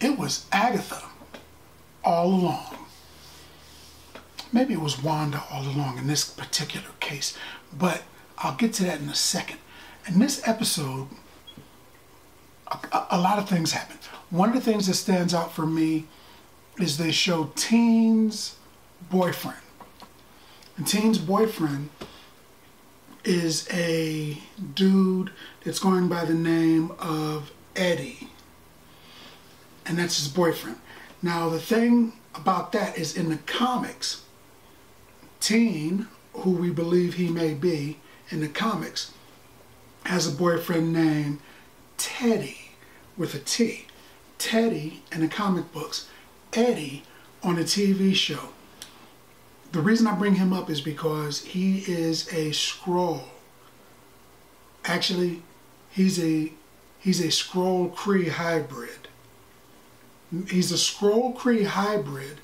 It was Agatha all along. Maybe it was Wanda all along in this particular case, but I'll get to that in a second. In this episode, a lot of things happen. One of the things that stands out for me is they show Teen's boyfriend. And Teen's boyfriend is a dude that's going by the name of Eddie. And that's his boyfriend. Now the thing about that is in the comics, Teen, who we believe he may be in the comics, has a boyfriend named Teddy with a T. Teddy in the comic books, Eddie on the TV show. The reason I bring him up is because he is a Skrull. Actually, he's a Skrull Kree hybrid. He's a Skrull Kree hybrid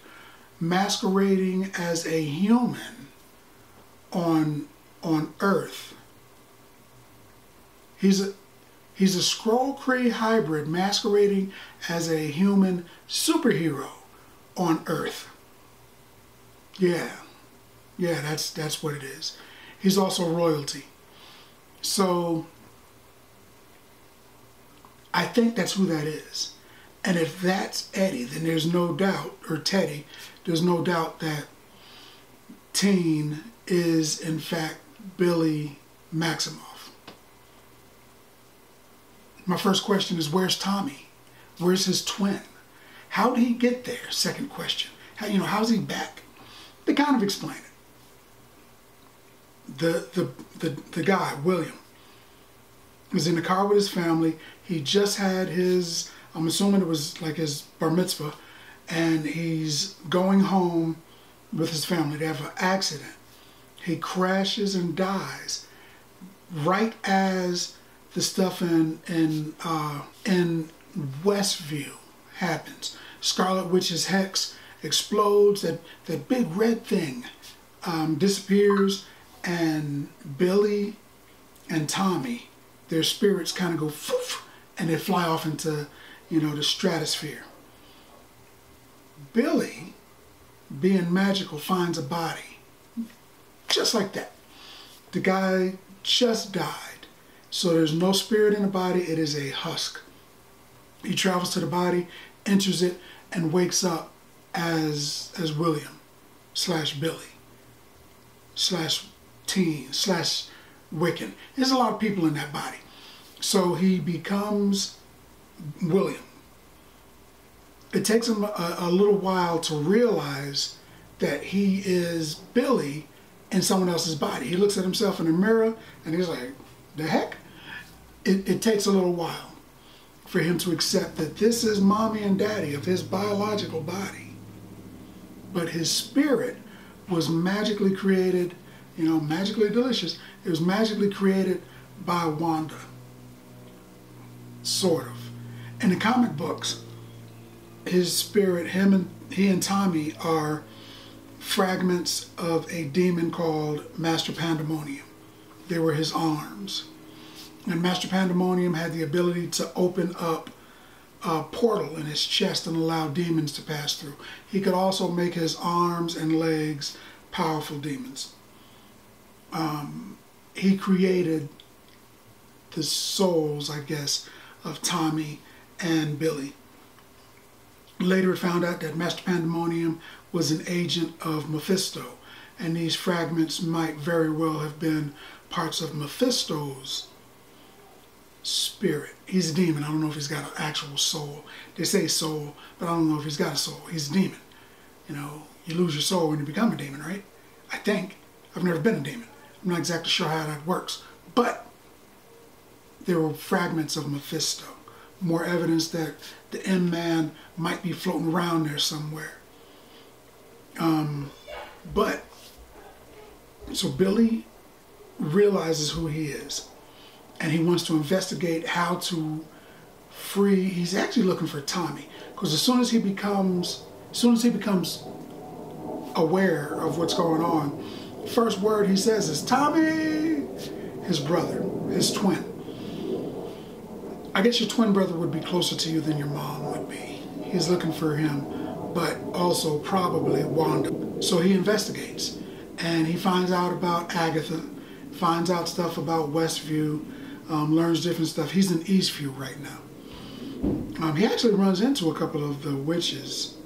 masquerading as a human on Earth. He's a Skrull Kree hybrid masquerading as a human superhero on Earth. Yeah, that's what it is. He's also royalty. So I think that's who that is. And if that's Eddie, then there's no doubt, or Teddy, there's no doubt that Teen is in fact Billy Maximoff. My first question is, where's Tommy? Where's his twin? How did he get there? Second question. How's he back? They kind of explain it. The guy, William, was in the car with his family. He just had his, I'm assuming it was like his bar mitzvah, and he's going home with his family. They have an accident. He crashes and dies right as the stuff in Westview happens. Scarlet Witch's hex explodes, that big red thing disappears, and Billy and Tommy, their spirits kind of go foof, and they fly off into the stratosphere. Billy, being magical, finds a body just like that. The guy just died, so there's no spirit in the body. It is a husk. He travels to the body, enters it, and wakes up as William / Billy / Teen / Wiccan. There's a lot of people in that body. So he becomes William. It takes him a little while to realize that he is Billy in someone else's body. He looks at himself in the mirror and he's like, the heck? It takes a little while for him to accept that this is mommy and daddy of his biological body. But his spirit was magically created, magically delicious. It was magically created by Wanda. Sort of. In the comic books, his spirit, he and Tommy are fragments of a demon called Master Pandemonium. They were his arms. And Master Pandemonium had the ability to open up a portal in his chest and allow demons to pass through. He could also make his arms and legs powerful demons. He created the souls, I guess, of Tommy and Billy. Later it found out that Master Pandemonium was an agent of Mephisto, and these fragments might very well have been parts of Mephisto's spirit. He's a demon. I don't know if he's got an actual soul. They say soul, but I don't know if he's got a soul. He's a demon. You lose your soul when you become a demon, right? I think. I've never been a demon. I'm not exactly sure how that works, but there were fragments of Mephisto. More evidence that the M-Man might be floating around there somewhere. So Billy realizes who he is, and he wants to investigate how to free. He's actually looking for Tommy, because as soon as he becomes aware of what's going on, first word he says is Tommy. his brother, his twin. I guess your twin brother would be closer to you than your mom would be. He's looking for him, but also probably Wanda. So he investigates, and he finds out about Agatha, finds out stuff about Westview, learns different stuff. He's in Eastview right now. He actually runs into a couple of the witches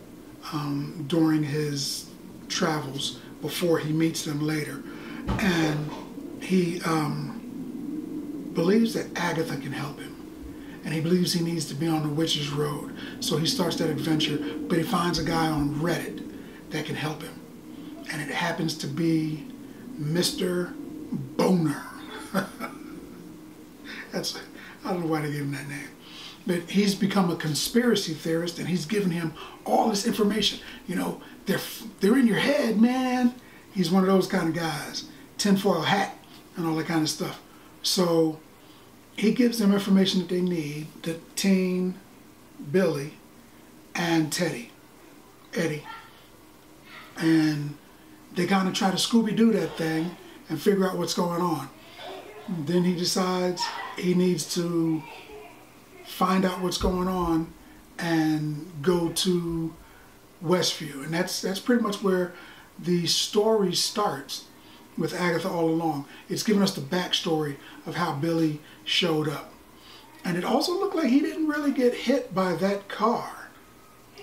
during his travels before he meets them later. And he believes that Agatha can help him. And he believes he needs to be on the witch's road. So he starts that adventure, but he finds a guy on Reddit that can help him. And it happens to be Mr. Boner. I don't know why they gave him that name. But he's become a conspiracy theorist, and he's given him all this information. You know, they're in your head, man. He's one of those kind of guys. Tinfoil hat and all that kind of stuff. So he gives them information that they need, the teen, Billy, and Eddie. And they kind of try to Scooby-Doo that thing and figure out what's going on. And then he decides he needs to find out what's going on and go to Westview. And that's pretty much where the story starts with Agatha All Along. It's giving us the backstory of how Billy showed up. And it also looked like he didn't really get hit by that car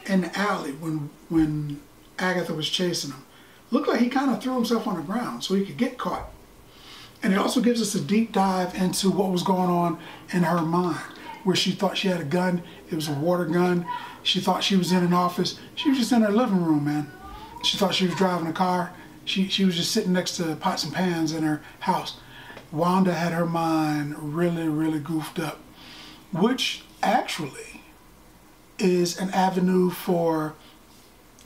in the alley when Agatha was chasing him. Looked like he kind of threw himself on the ground so he could get caught. And it also gives us a deep dive into what was going on in her mind, where she thought she had a gun. It was a water gun. She thought she was in an office. She was just in her living room, man. She thought she was driving a car. She was just sitting next to pots and pans in her house. Wanda had her mind really, really goofed up, which actually is an avenue for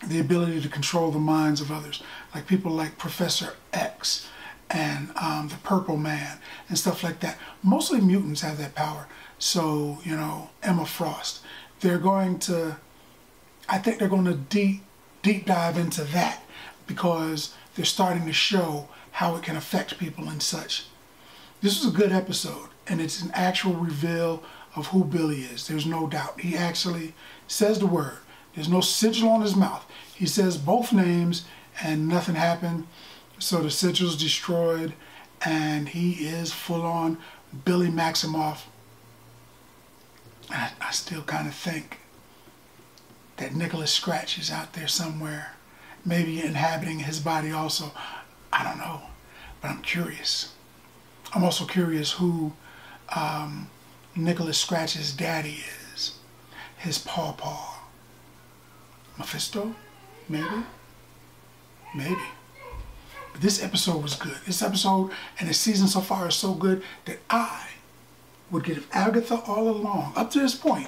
the ability to control the minds of others, like people like Professor X and the Purple Man and stuff like that. Mostly mutants have that power. So, you know, Emma Frost. They're going to, I think they're going to deep dive into that, because they're starting to show how it can affect people and such. This was a good episode, and it's an actual reveal of who Billy is. There's no doubt. He actually says the word. There's no sigil on his mouth. He says both names, and nothing happened. So the sigil's destroyed, and he is full on Billy Maximoff. I still kind of think that Nicholas Scratch is out there somewhere, maybe inhabiting his body also. I don't know, but I'm curious. I'm also curious who Nicholas Scratch's daddy is. His pawpaw. Mephisto? Maybe? Maybe. But this episode was good. This episode and the season so far is so good that I would give Agatha All Along, up to this point,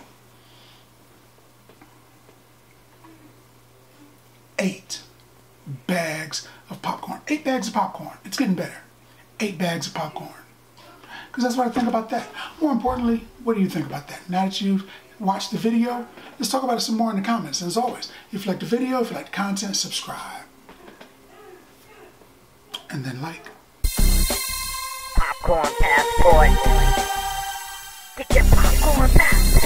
8 bags of popcorn. 8 bags of popcorn. It's getting better. 8 bags of popcorn. Because that's what I think about that. More importantly, what do you think about that? Now that you've watched the video, let's talk about it some more in the comments. And as always, if you like the video, if you like the content, subscribe. And then like. Popcorn passport. Get your popcorn passport.